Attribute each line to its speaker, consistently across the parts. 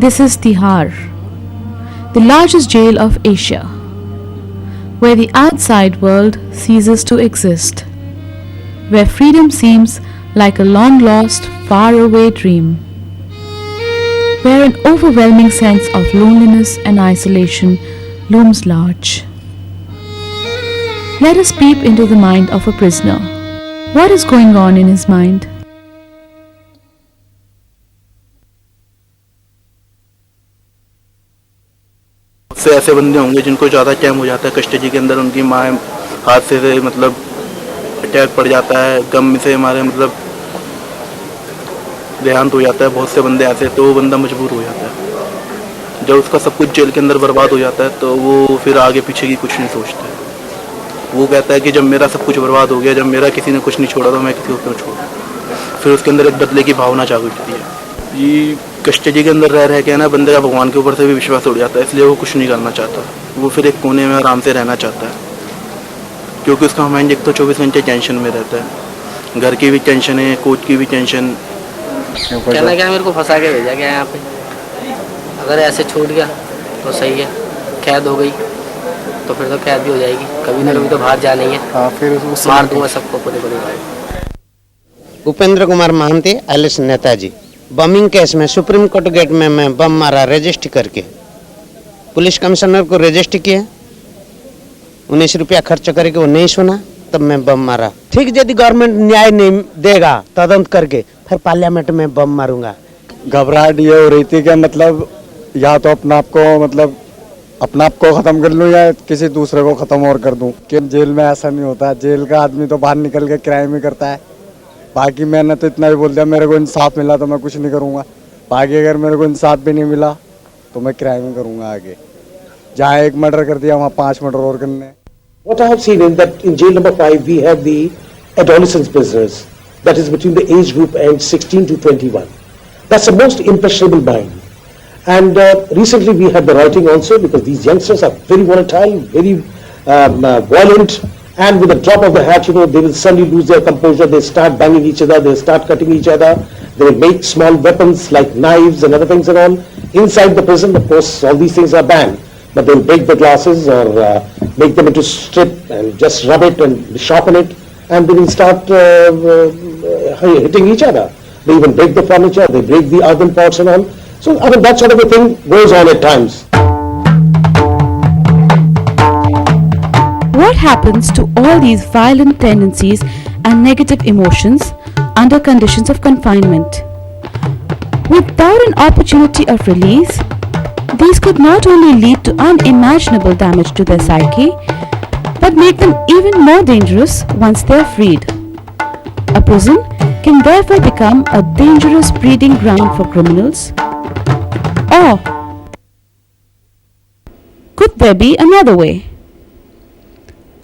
Speaker 1: This is Tihar, the largest jail of Asia, where the outside world ceases to exist, where freedom seems like a long lost, far-away dream, where an overwhelming sense of loneliness and isolation looms large. Let us peep into the mind of a prisoner. What is going on in his mind?
Speaker 2: से ऐसे बंदे होंगे जिनको ज़्यादा time हो जाता है custody के अंदर, उनकी माँ हादसे से मतलब अटैक पड़ जाता है, गम से हमारे मतलब देहांत हो जाता है। बहुत से बंदे ऐसे, तो वो बंदा मजबूर हो जाता है। जब उसका सब कुछ जेल के अंदर बर्बाद हो जाता है तो वो फिर आगे पीछे की कुछ नहीं सोचता है। वो कहता है कि जब मेरा सब कुछ बर्बाद हो गया, जब मेरा किसी ने कुछ नहीं छोड़ा तो मैं किसी को क्यों छोड़ूं। फिर उसके अंदर एक बदले की भावना जाग उठती है। ये कस्टडी के अंदर रह के ना बंदे का भगवान के ऊपर से भी विश्वास उड़ जाता है, इसलिए वो कुछ नहीं करना चाहता। वो फिर एक कोने में आराम से रहना चाहता है, क्योंकि उसका माइंड एक तो 24 घंटे टेंशन में रहता है। घर की भी टेंशन है, कोर्ट की भी टेंशन।
Speaker 3: कहना क्या, मेरे को फंसा के भेजा गया यहाँ पे। अगर ऐसे छूट गया तो सही है, कैद हो गई तो फिर तो कैद भी हो जाएगी, कभी ना कभी तो बाहर जाना ही है। फिर मार दूंगा सबको, पूरे परिवार।
Speaker 4: Upendra Kumar Mahanti alias Netaji, bombing case में सुप्रीम कोर्ट गेट में मैं बम मारा रजिस्ट्री करके। पुलिस कमिश्नर को रजिस्ट्री किया, 19 रुपया खर्च करके, वो नहीं सुना, तब मैं बम मारा। ठीक, यदि गवर्नमेंट न्याय नहीं देगा तदंत करके फिर पार्लियामेंट में बम मारूंगा।
Speaker 5: घबराहट ये हो रही थी कि मतलब या तो अपना आप को खत्म कर लूं या किसी दूसरे को खत्म और कर दूं। कि जेल में ऐसा नहीं होता, जेल का आदमी तो बाहर निकल के क्राइम ही करता है। बाकी मैंने तो इतना ही बोल दिया, मेरे को इंसाफ मिला तो मैं कुछ नहीं करूंगा। बाकी अगर मेरे को इंसाफ भी नहीं मिला तो मैं क्राइम ही करूंगा आगे। जहाँ एक मर्डर कर दिया वहाँ 5 मर्डर और करने।
Speaker 6: What I have seen is that in jail number 5 we have the adolescent prisoners, that is between the age group and 16 to 21. That's the most impressionable mind. And recently we had the rioting also, because these youngsters are very volatile, very violent, and with a drop of the hat, they will suddenly lose their composure. They start banging each other, they start cutting each other, they will make small weapons like knives and other things and all. Inside the prison, of course, all these things are banned, but they will break the glasses or make them into strip and just rub it and sharpen it, and they will start hitting each other. They even break the furniture, they break the oven pots and all. So, I mean, that sort of a thing goes on at times.
Speaker 1: What happens to all these violent tendencies and negative emotions under conditions of confinement? Without an opportunity of release, these could not only lead to unimaginable damage to their psyche, but make them even more dangerous once they are freed. A prison can therefore become a dangerous breeding ground for criminals. Or could there be another way?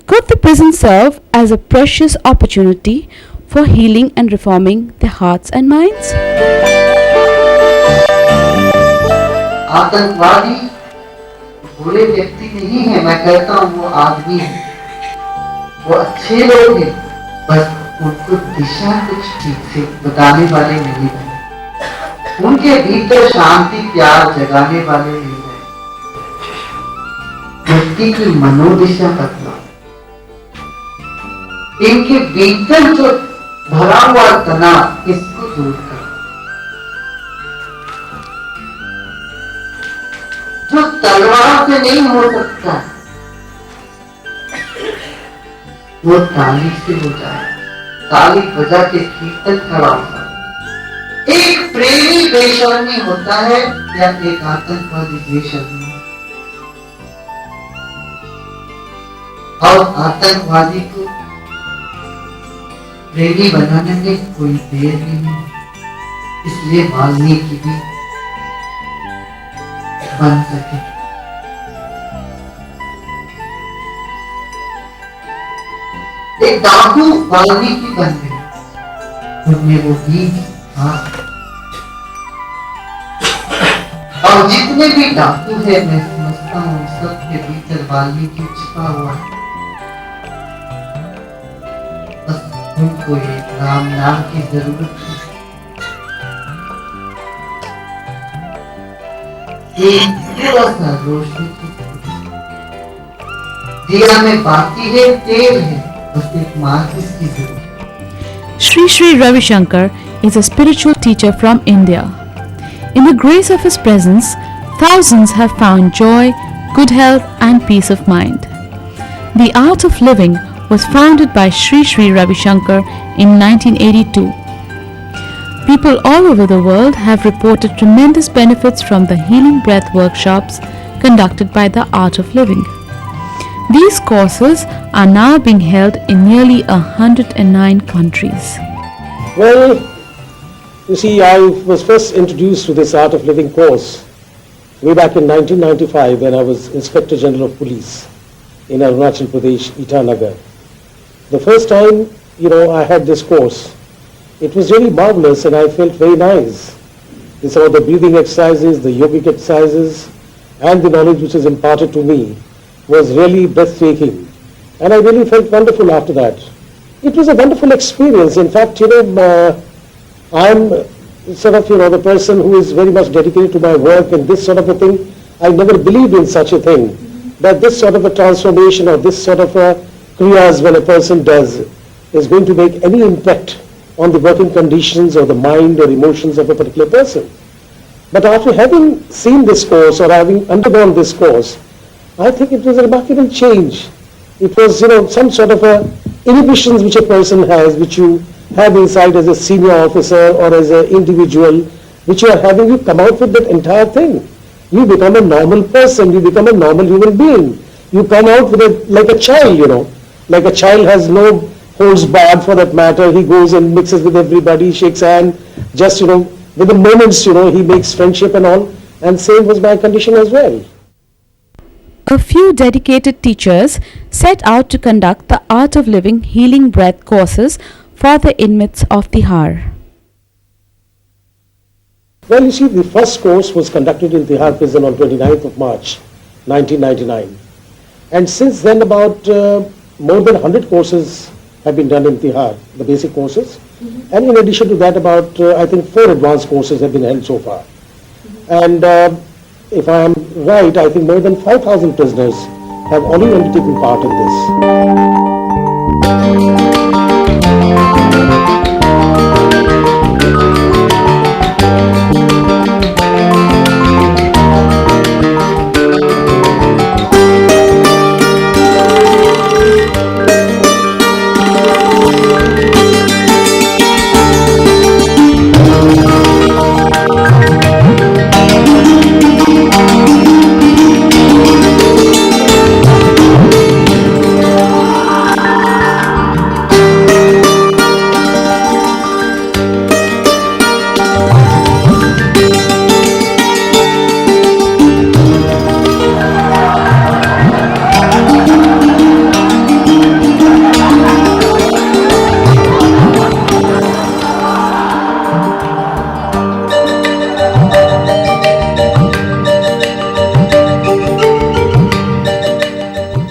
Speaker 1: Could the prison serve as a precious opportunity for healing and reforming their hearts and minds?
Speaker 7: आतंकवादी बुरे व्यक्ति नहीं है, मैं कहता हूँ वो आदमी है, वो अच्छे लोग हैं, बस उनको दिशा कुछ ठीक से बताने वाले नहीं है, उनके भीतर शांति प्यार जगाने वाले नहीं है। व्यक्ति की मनोदिशा बदला, इनके भीतर जो भरा हुआ तनाव, इसको दूर कर। जो तलवार से नहीं हो सकता वो ताली से हो जाए, ताली बजा के कीर्तन खड़ा होता है। एक प्रेमी बेशर्मी होता है या एक आतंकवादी बेशर्मी, और आतंकवादी को प्रेमी बनाने में कोई देर नहीं, इसलिए वाल्मीकि भी बन सके। एक डाकू वाल्मीकि बन गए, उनमें वो बीज था। और जितने भी डाकू है, मैं समझता हूँ सबके भीतर वाल्मीकि छिपा हुआ है। बस उनको एक राम नाम की जरूरत है। एक थोड़ा सा रोशनी की दिया में बाकी है तेल है बस एक माचिस की जरूरत।
Speaker 1: Sri Sri Ravi Shankar is a spiritual teacher from India. In the grace of his presence, thousands have found joy, good health, and peace of mind. The Art of Living was founded by Sri Sri Ravi Shankar in 1982. People all over the world have reported tremendous benefits from the healing breath workshops conducted by the Art of Living. These courses are now being held in nearly 109 countries.
Speaker 6: Well, you see, I was first introduced to this Art of Living course way back in 1995 when I was Inspector General of Police in Arunachal Pradesh, Itanagar. The first time, I had this course, it was really marvelous and I felt very nice. It's about the breathing exercises, the yogic exercises, and the knowledge which was imparted to me was really breathtaking. And I really felt wonderful after that. It was a wonderful experience. In fact, I'm sort of, the person who is very much dedicated to my work and this sort of a thing. I never believed in such a thing, that this sort of a transformation or this sort of a kriyas when a person does is going to make any impact on the working conditions or the mind or emotions of a particular person. But after having seen this course or having undergone this course, I think it was a remarkable change. It was, some sort of a inhibitions which a person has, which you have inside as a senior officer or as an individual, which you are having, you come out with that entire thing. You become a normal person, you become a normal human being. You come out with like a child, like a child has no holds barred for that matter. He goes and mixes with everybody, shakes hand, just, with the moments, he makes friendship and all. And same was my condition as well.
Speaker 1: A few dedicated teachers set out to conduct the Art of Living healing breath courses for the inmates of Tihar.
Speaker 6: Well, you see, the first course was conducted in Tihar prison on 29th of March, 1999. And since then, about more than 100 courses have been done in Tihar, the basic courses. And in addition to that, about, I think, 4 advanced courses have been held so far. And if I am right, I think more than 5,000 prisoners have already undertaken part in this.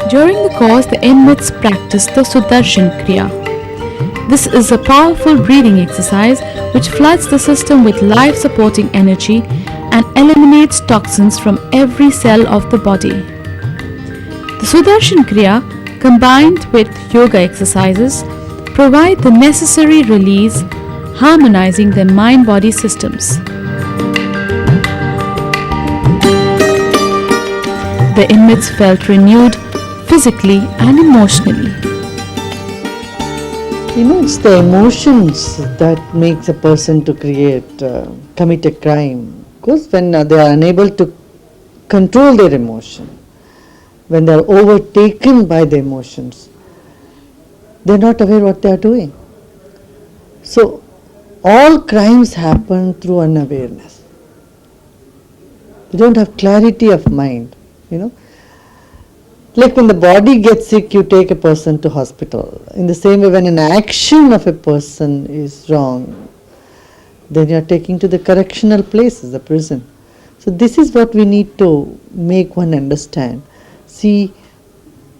Speaker 1: During the course, the inmates practice the Sudarshan Kriya. This is a powerful breathing exercise which floods the system with life-supporting energy and eliminates toxins from every cell of the body. The Sudarshan Kriya, combined with yoga exercises, provide the necessary release, harmonizing the mind-body systems. The inmates felt renewed physically and emotionally.
Speaker 7: It's the emotions that makes a person to commit a crime. Because when they are unable to control their emotion, when they are overtaken by the emotions, they are not aware what they are doing. So all crimes happen through unawareness. They don't have clarity of mind, Like when the body gets sick, you take a person to hospital. In the same way, when an action of a person is wrong, then you are taking to the correctional places, the prison. So this is what we need to make one understand. See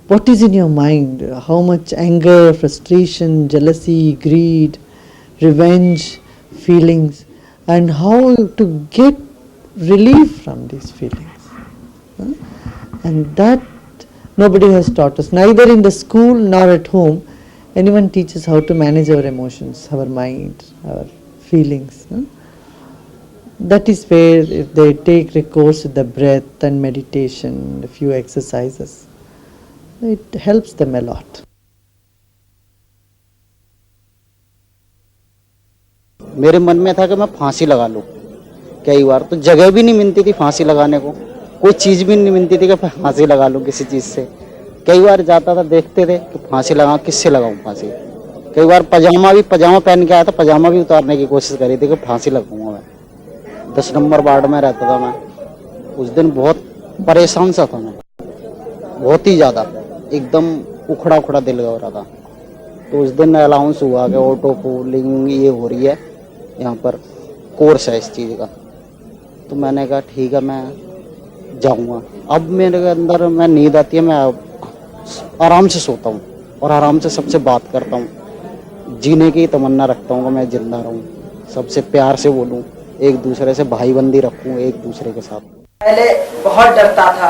Speaker 7: what is in your mind, how much anger, frustration, jealousy, greed, revenge, feelings, and how to get relief from these feelings. And that nobody has taught us, neither in the school nor at home. Anyone teaches how to manage our emotions, our mind, our feelings. That is where if they take recourse to the breath and meditation, a few exercises, it helps them a lot.
Speaker 4: मेरे मन में था कि मैं फांसी लगा लूं। कई बार तो जगह भी नहीं मिलती थी फांसी लगाने को, कोई चीज भी नहीं मिलती थी कि फांसी लगा लूं किसी चीज से। कई बार जाता था, देखते थे कि फांसी लगाऊं, किससे लगाऊं फांसी। कई बार पजामा पहन के आया था, पजामा भी उतारने की कोशिश करी थी कि फांसी लगाऊंगा मैं। 10 नंबर वार्ड में रहता था मैं। उस दिन बहुत परेशान सा था मैं, बहुत ही ज्यादा, एकदम उखड़ा उखड़ा दिल हो रहा था। तो उस दिन अलाउंस हुआ कि ऑटो पोलिंग ये हो रही है, यहाँ पर कोर्स है इस चीज़ का। तो मैंने कहा ठीक है मैं जाऊँगा। अब मेरे अंदर मैं नींद आती है, मैं आराम से सोता हूँ और आराम से सबसे बात करता हूँ। जीने की तमन्ना रखता हूँ कि मैं जिंदा रहूँ, सबसे प्यार से बोलूँ, एक दूसरे से भाईबंदी रखूँ एक दूसरे के साथ।
Speaker 8: पहले बहुत डरता था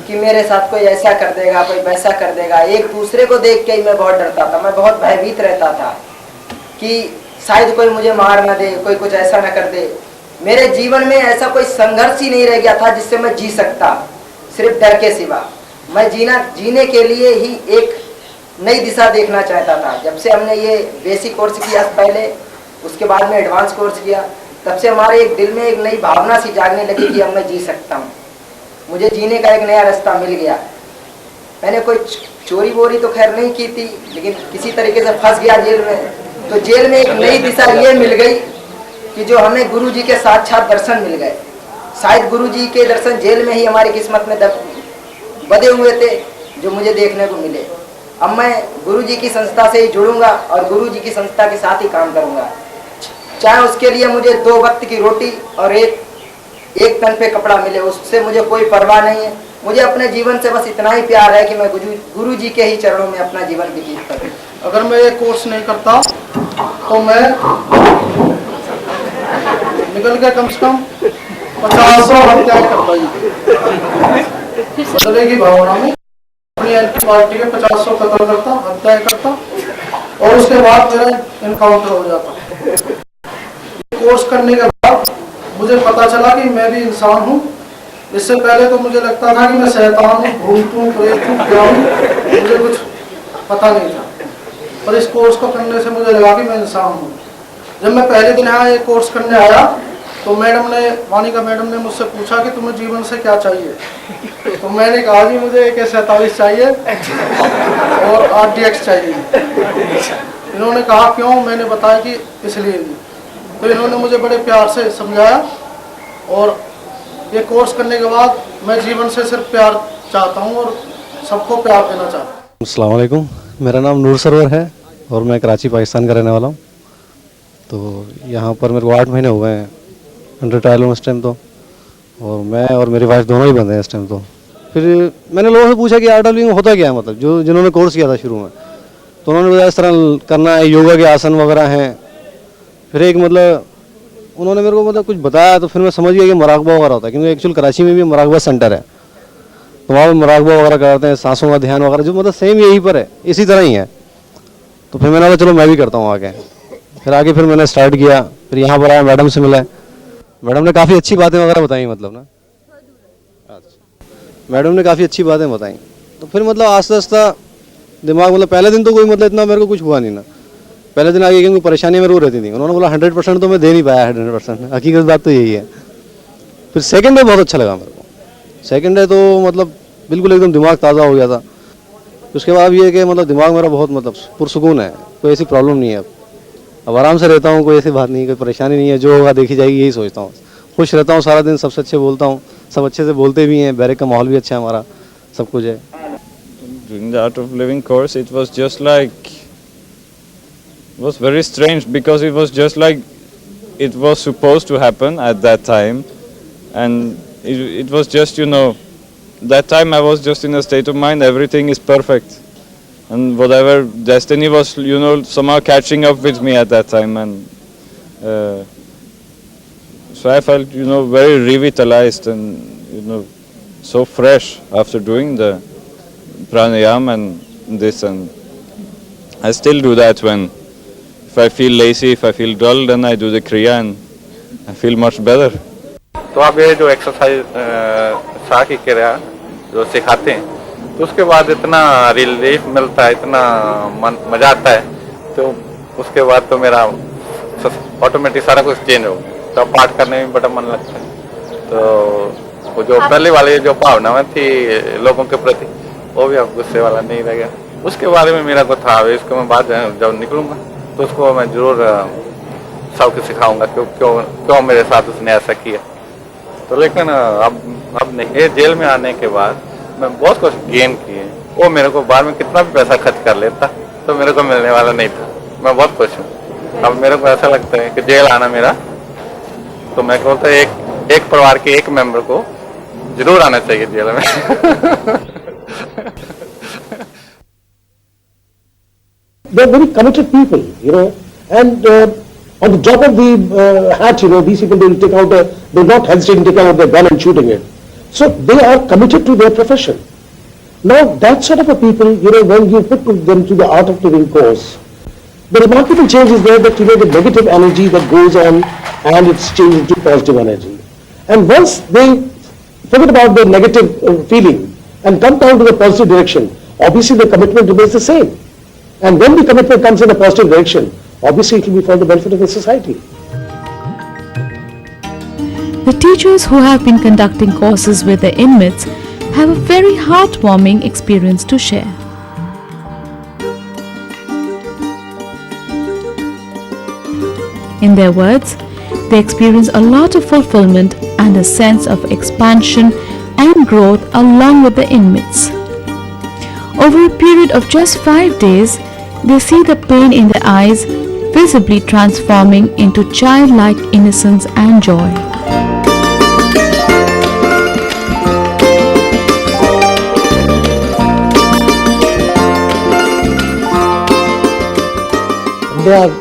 Speaker 8: कि मेरे साथ कोई ऐसा कर देगा, कोई वैसा कर देगा। एक दूसरे को देख के ही मैं बहुत डरता था, मैं बहुत भयभीत रहता था कि शायद कोई मुझे मार ना दे, कोई कुछ ऐसा ना कर दे। मेरे जीवन में ऐसा कोई संघर्ष ही नहीं रह गया था जिससे मैं जी सकता, सिर्फ डर के सिवा। मैं जीने के लिए ही एक नई दिशा देखना चाहता था। जब से हमने ये बेसिक कोर्स किया पहले, उसके बाद में एडवांस कोर्स किया, तब से हमारे एक दिल में एक नई भावना सी जागने लगी कि अब मैं जी सकता हूँ, मुझे जीने का एक नया रास्ता मिल गया। मैंने कोई चोरी वोरी तो खैर नहीं की थी, लेकिन किसी तरीके से फंस गया जेल में। तो जेल में एक नई दिशा ये मिल गई कि जो हमें गुरुजी के साक्षात दर्शन मिल गए। शायद गुरुजी के दर्शन जेल में ही हमारी किस्मत में बधे हुए थे, जो मुझे देखने को मिले। अब मैं गुरुजी की संस्था से ही जुड़ूंगा और गुरुजी की संस्था के साथ ही काम करूंगा, चाहे उसके लिए मुझे 2 वक्त की रोटी और एक तन पे कपड़ा मिले, उससे मुझे कोई परवाह नहीं है। मुझे अपने जीवन से बस इतना ही प्यार है कि मैं गुरु जी के ही चरणों में अपना जीवन व्यतीत करूं।
Speaker 2: अगर मैं ये कोर्स नहीं करता तो मैं निकल के कम से कम 50 हत्याएं करता ही। बदलेगी भावना में अपनी एंटी पार्टी के 50 कत्ल करता, हत्याएं करता, और उसके बाद मेरा इनकाउंटर हो जाता। कोर्स करने के बाद मुझे पता चला कि मैं भी इंसान हूँ। इससे पहले तो मुझे लगता था कि मैं शैतान हूँ, भूत हूँ, प्रेत हूँ, क्या हूँ, मुझे कुछ पता नहीं था। पर इस कोर्स को करने से मुझे लगा कि मैं इंसान हूँ। जब मैं पहले दिन यहाँ ये कोर्स करने आया तो वानिका मैडम ने मुझसे पूछा कि तुम्हें जीवन से क्या चाहिए। तो मैंने कहा जी मुझे AK-47 चाहिए और RDX चाहिए। इन्होंने कहा क्यों, मैंने बताया कि इसलिए भी। तो इन्होंने मुझे बड़े प्यार से समझाया और ये कोर्स करने के बाद मैं जीवन से सिर्फ प्यार चाहता हूँ और सबको प्यार देना चाहता हूँ।
Speaker 9: अस्सलाम वालेकुम, मेरा नाम नूर सरवर है और मैं कराची पाकिस्तान का रहने वाला हूँ। तो यहाँ पर मेरे को 8 महीने हुए हैं अंडर ट्रायल हूँ इस टाइम तो, और मैं और मेरी वाइफ दोनों ही बंद हैं इस टाइम तो। फिर मैंने लोगों से पूछा कि RW में होता क्या है, मतलब जिन्होंने कोर्स किया था शुरू में, तो उन्होंने बताया इस तरह करना है, योगा के आसन वगैरह हैं। फिर एक मतलब उन्होंने मेरे को मतलब कुछ बताया, तो फिर मैं समझ गया कि मुराकबा वगैरह होता है, क्योंकि एक्चुअल कराची में भी मुराकबा सेंटर है, तो वहाँ पर मुराकबा वगैरह करते हैं, सांसों का ध्यान वगैरह, जो मतलब सेम यहीं पर है, इसी तरह ही है। तो फिर मैंने कहा चलो मैं भी करता हूँ आगे। फिर आगे फिर मैंने स्टार्ट किया, फिर यहाँ पर आया, मैडम से मिला, मैडम ने काफ़ी अच्छी बातें वगैरह बताई, मतलब ना मैडम ने काफ़ी अच्छी बातें बताई। तो फिर मतलब आस्ता आस्ता दिमाग, मतलब पहले दिन तो कोई मतलब इतना मेरे को कुछ हुआ नहीं ना, पहले दिन आगे क्योंकि परेशानियाँ मेरे को रहती थी। उन्होंने बोला 100% तो मैं दे नहीं पाया, 100%, हकीकत बात तो यही है। फिर सेकंड डे बहुत अच्छा लगा मेरे को। सेकंड डे तो मतलब बिल्कुल एकदम दिमाग ताज़ा हो गया था। उसके बाद ये कि मतलब दिमाग मेरा बहुत मतलब पुरसुकून है, कोई ऐसी प्रॉब्लम नहीं है। अब आराम से रहता हूँ, कोई ऐसी बात नहीं, कोई परेशानी नहीं है, जो होगा देखी जाएगी यही सोचता हूँ। खुश रहता हूँ सारा दिन, सबसे अच्छे बोलता हूँ, सब अच्छे से बोलते भी हैं, बैरक का माहौल भी अच्छा है हमारा, सब कुछ है।
Speaker 10: Doing the Art of Living course, it was just like, it was very strange because it was just like it was supposed to happen at that time, and it was just, you know, that time I was just in a state of mind, everything is perfect, and whatever destiny was, you know, somehow catching up with me at that time, and So I felt, very revitalized and, so fresh after doing the pranayam and this, and I still do that when, if I feel lazy, if I feel dull, then I do the kriya and I feel much better.
Speaker 11: तो आप ये जो exercise सा की क्रिया जो सिखाते हैं, तो उसके बाद इतना रिलीफ मिलता है, इतना मजा आता है, तो उसके बाद तो मेरा ऑटोमेटिक सारा कुछ चेंज हो गया। तो पाठ करने में बड़ा मन लगता है। तो वो जो पहले वाली जो भावना थी लोगों के प्रति, वो भी अब गुस्से वाला नहीं रह गया। उसके बारे में मेरा को था, इसको मैं बाद जब निकलूंगा तो उसको मैं जरूर सबको सिखाऊंगा क्यों मेरे साथ उसने ऐसा किया। तो लेकिन अब नहीं, ये जेल में आने के बाद मैं बहुत कुछ गेन किए। वो मेरे को बाद में कितना भी पैसा खर्च कर लेता तो मेरे को मिलने वाला नहीं था। मैं बहुत खुश हूँ। अब मेरे को ऐसा लगता है कि जेल आना मेरा, तो मैं कहता एक परिवार के एक मेंबर को जरूर आना चाहिए जेल में।
Speaker 6: They are very committed people, and on the drop of the hat, these people, they will not hesitate to take out their gun and shooting it. So they are committed to their profession. Now that sort of a people, when you put them to the Art of Living course, the remarkable change is there that, the negative energy that goes on and it's changed into positive energy. And once they forget about the negative feeling and come down to the positive direction, obviously the commitment remains the same. And when the commitment comes in a positive direction, obviously it will be for the benefit of the society.
Speaker 1: The teachers who have been conducting courses with the inmates have a very heartwarming experience to share. In their words, they experience a lot of fulfillment and a sense of expansion and growth along with the inmates. Over a period of just 5 days, they see the pain in their eyes visibly transforming into childlike innocence and joy.
Speaker 7: They are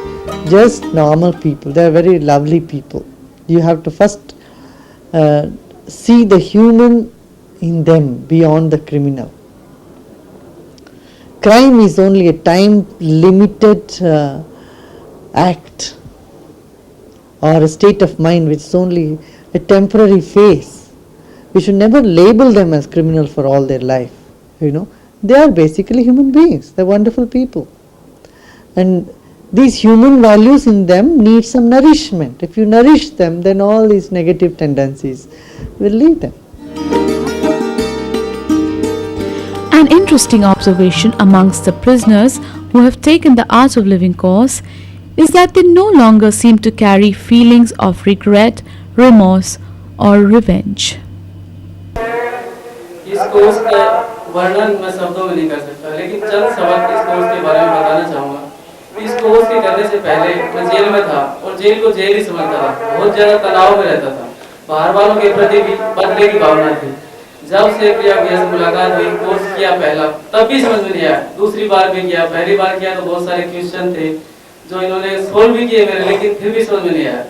Speaker 7: just normal people. They are very lovely people. You have to first see the human in them beyond the criminal. Crime is only a time-limited act or a state of mind which is only a temporary phase. We should never label them as criminals for all their life. They are basically human beings. They are wonderful people. And these human values in them need some nourishment. If you nourish them, then all these negative tendencies will leave them.
Speaker 1: An interesting observation amongst the prisoners who have taken the Art of Living course is that they no longer seem to carry feelings of regret, remorse or revenge.
Speaker 12: इस course का वर्णन मैं शब्दों में नहीं कर सकता, लेकिन चंद सबक इस कोर्स के बारे में बताना चाहूँगा। इस कोर्स के करने से पहले मैं जेल में था और जेल को जेल ही समझता था। बहुत ज़्यादा तनाव में रहता था। बाहर वालों के प्रति भी बदले की भावना थी। जब से प्रिया भैया से मुलाकात हुई, कोर्स किया पहला, तब भी समझ में नहीं आया। दूसरी बार भी किया, पहली बार किया तो बहुत सारे क्वेश्चन थे जो इन्होंने सोल्व भी किए मेरे, लेकिन फिर भी समझ में नहीं आया।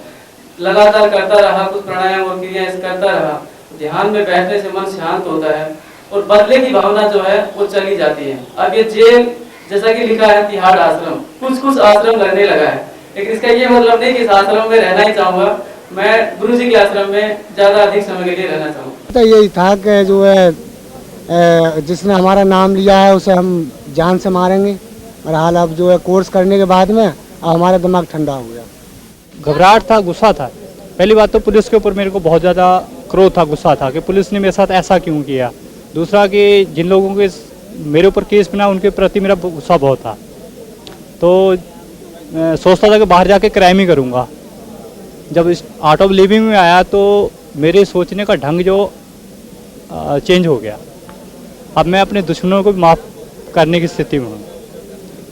Speaker 12: लगातार करता रहा, कुछ प्राणायाम और क्रियाएं करता रहा। ध्यान में बैठने से मन शांत होता है और बदले की भावना जो है वो चली जाती है। अब ये जेल जैसा कि लिखा है तिहाड़ आश्रम, कुछ आश्रम लगने लगा है, लेकिन इसका ये मतलब नहीं कि इस आश्रम में रहना ही चाहूँगा। मैं गुरु जी के आश्रम में ज़्यादा अधिक समय के लिए रहना चाहूँगा।
Speaker 13: तो यही था कि जो है जिसने हमारा नाम लिया है उसे हम जान से मारेंगे, और हाल अब जो है कोर्स करने के बाद में अब हमारा दिमाग ठंडा हो गया।
Speaker 14: घबराहट था, गुस्सा था। पहली बात तो पुलिस के ऊपर मेरे को बहुत ज़्यादा क्रोध था, गुस्सा था कि पुलिस ने मेरे साथ ऐसा क्यों किया। दूसरा कि जिन लोगों के मेरे ऊपर केस बना उनके प्रति मेरा गुस्सा बहुत था। तो सोचता था कि बाहर जाके क्राइम ही करूँगा। जब इस आर्ट ऑफ लिविंग में आया तो मेरे सोचने का ढंग जो चेंज हो गया। अब मैं अपने दुश्मनों को भी माफ़ करने की स्थिति में हूँ।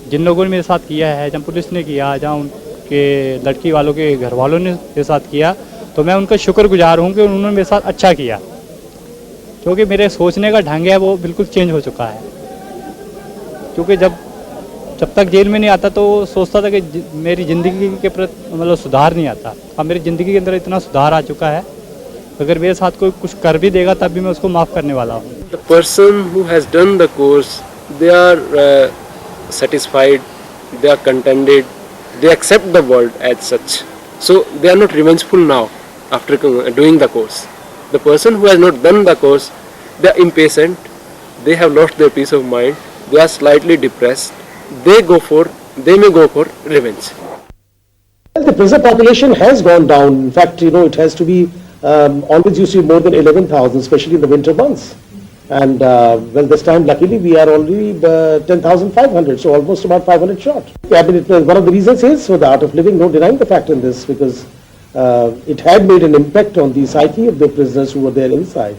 Speaker 14: जिन लोगों ने मेरे साथ किया है, जब पुलिस ने किया, जहाँ उनके लड़की वालों के घर वालों ने मेरे साथ किया, तो मैं उनका शुक्रगुजार हूँ कि उन्होंने मेरे साथ अच्छा किया, क्योंकि मेरे सोचने का ढंग है वो बिल्कुल चेंज हो चुका है। क्योंकि जब जब तक जेल में नहीं आता तो सोचता था कि मेरी ज़िंदगी के प्रति मतलब सुधार नहीं आता। अब मेरी ज़िंदगी के अंदर इतना सुधार आ चुका है, अगर मेरे साथ कोई कुछ कर भी देगा तब भी मैं उसको माफ़ करने वाला हूँ।
Speaker 15: The person who has done the course, they are satisfied, they are contented, they accept the world as such. So they are not revengeful now after doing the course. The person who has not done the course, they are impatient, they have lost their peace of mind, they are slightly depressed, they may go for revenge.
Speaker 6: Well, the prison population has gone down. In fact, it has to be always used to be more than 11,000, especially in the winter months. And well, this time, luckily, we are already 10,500, so almost about 500 short. I mean, one of the reasons is for the art of living, no denying the fact in this, because it had made an impact on the psyche of the prisoners who were there inside.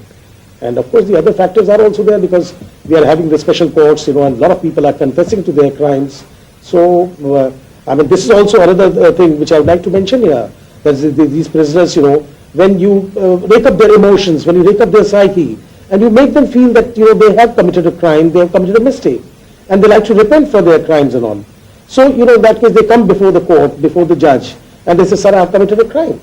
Speaker 6: And of course, the other factors are also there because we are having the special courts, and a lot of people are confessing to their crimes. So, I mean, this is also another thing which I would like to mention here. That these prisoners, when you rake up their emotions, when you rake up their psyche, and you make them feel that, they have committed a crime, they have committed a mistake, and they like to repent for their crimes and all. So, in that case, they come before the court, before the judge, and they say, sir, I have committed a crime.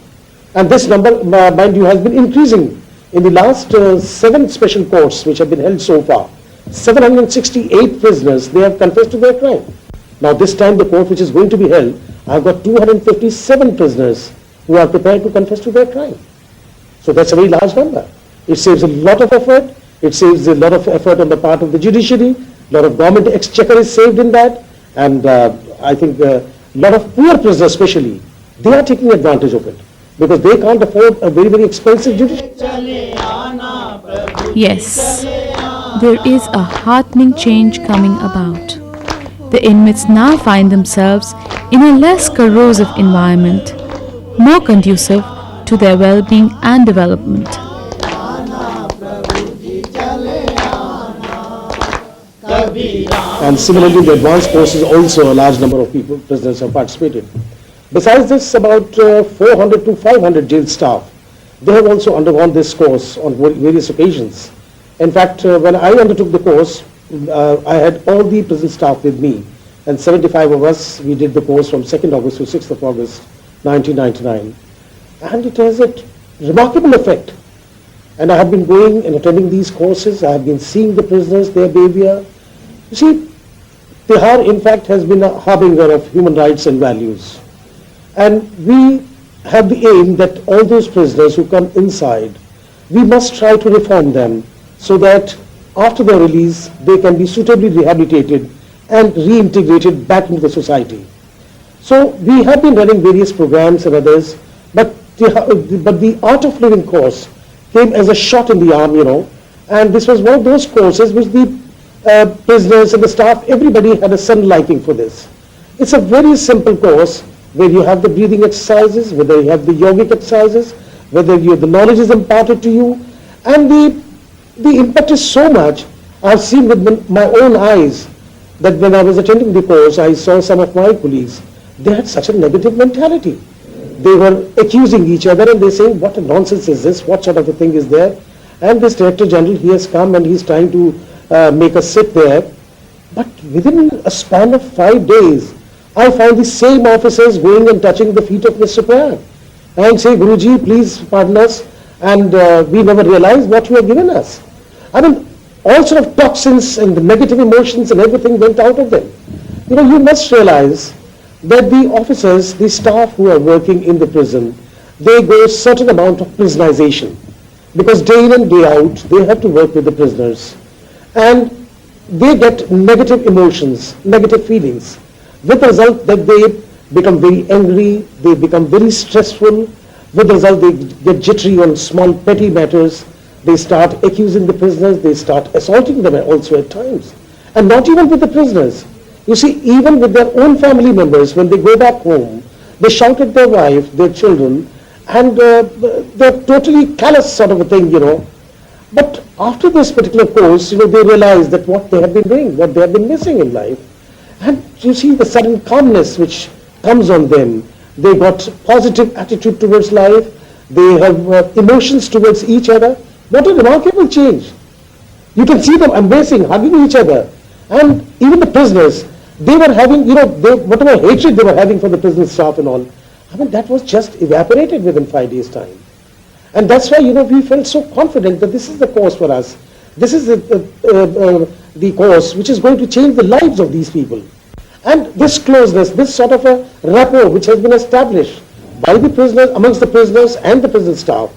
Speaker 6: And this number, mind you, has been increasing. In the last 7 special courts which have been held so far, 768 prisoners, they have confessed to their crime. Now this time the court which is going to be held, I have got 257 prisoners who are prepared to confess to their crime. So that's a very large number. It saves a lot of effort. It saves a lot of effort on the part of the judiciary. A lot of government exchequer is saved in that. And I think a lot of poor prisoners especially, they are taking advantage of it, because they can't afford a very, very expensive judiciary.
Speaker 1: Yes, there is a heartening change coming about. The inmates now find themselves in a less corrosive environment, more conducive to their well-being and development.
Speaker 6: And similarly, the advanced courses also a large number of people, prisoners have participated. Besides this, about 400 to 500 jail staff, they have also undergone this course on various occasions. In fact, when I undertook the course, I had all the prison staff with me, and 75 of us, we did the course from 2nd August to 6th of August, 1999. And it has a remarkable effect. And I have been going and attending these courses, I have been seeing the prisoners, their behavior. You see, Tihar in fact has been a harbinger of human rights and values. And we have the aim that all those prisoners who come inside, we must try to reform them so that after their release, they can be suitably rehabilitated and reintegrated back into the society. So we have been running various programs and others, but the Art of Living course came as a shot in the arm, and this was one of those courses which the prisoners and the staff, everybody had a sudden liking for this. It's a very simple course where you have the breathing exercises, whether you have the yogic exercises, whether the knowledge is imparted to you, and the impact is so much. I've seen with my own eyes that when I was attending the course, I saw some of my colleagues, they had such a negative mentality. They were accusing each other and they saying, what a nonsense is this, what sort of a thing is there? And this Director General, he has come and he's trying to make us sit there. But within a span of 5 days, I find the same officers going and touching the feet of Mr. Prayag and say, Guruji, please pardon us, and we never realized what you have given us. I mean, all sort of toxins and the negative emotions and everything went out of them. You must realize that the officers, the staff who are working in the prison, they go a certain amount of prisonization, because day in and day out, they have to work with the prisoners, and they get negative emotions, negative feelings, with the result that they become very angry, they become very stressful, with the result they get jittery on small petty matters, they start accusing the prisoners, they start assaulting them also at times. And not even with the prisoners. You see, even with their own family members, when they go back home, they shout at their wife, their children, and they're totally callous sort of a thing, But after this particular course, they realize that what they have been doing, what they have been missing in life. And you see the sudden calmness which comes on them. They got positive attitude towards life. They have emotions towards each other. What a remarkable change. You can see them embracing, hugging each other. And even the prisoners, they were having, whatever hatred they were having for the prison staff and all, I mean, that was just evaporated within 5 days' time. And that's why, we felt so confident that this is the course for us. This is the course which is going to change the lives of these people. And this closeness, this sort of a rapport which has been established by the prisoners, amongst the prisoners and the prison staff,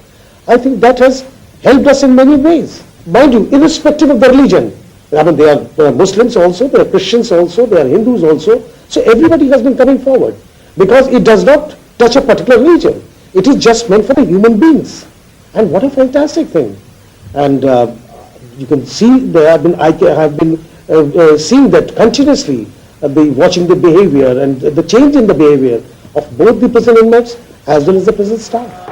Speaker 6: I think that has helped us in many ways. Mind you, irrespective of the religion, I mean, they are Muslims also, they are Christians also, they are Hindus also, so everybody has been coming forward because it does not touch a particular religion. It is just meant for the human beings. And what a fantastic thing. And you can see, I have been seeing that continuously, watching the behavior and the change in the behavior of both the prison inmates as well as the prison staff.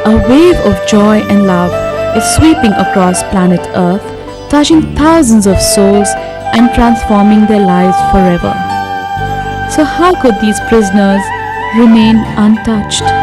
Speaker 1: A wave of joy and love is sweeping across planet Earth, touching thousands of souls and transforming their lives forever. So how could these prisoners remain untouched?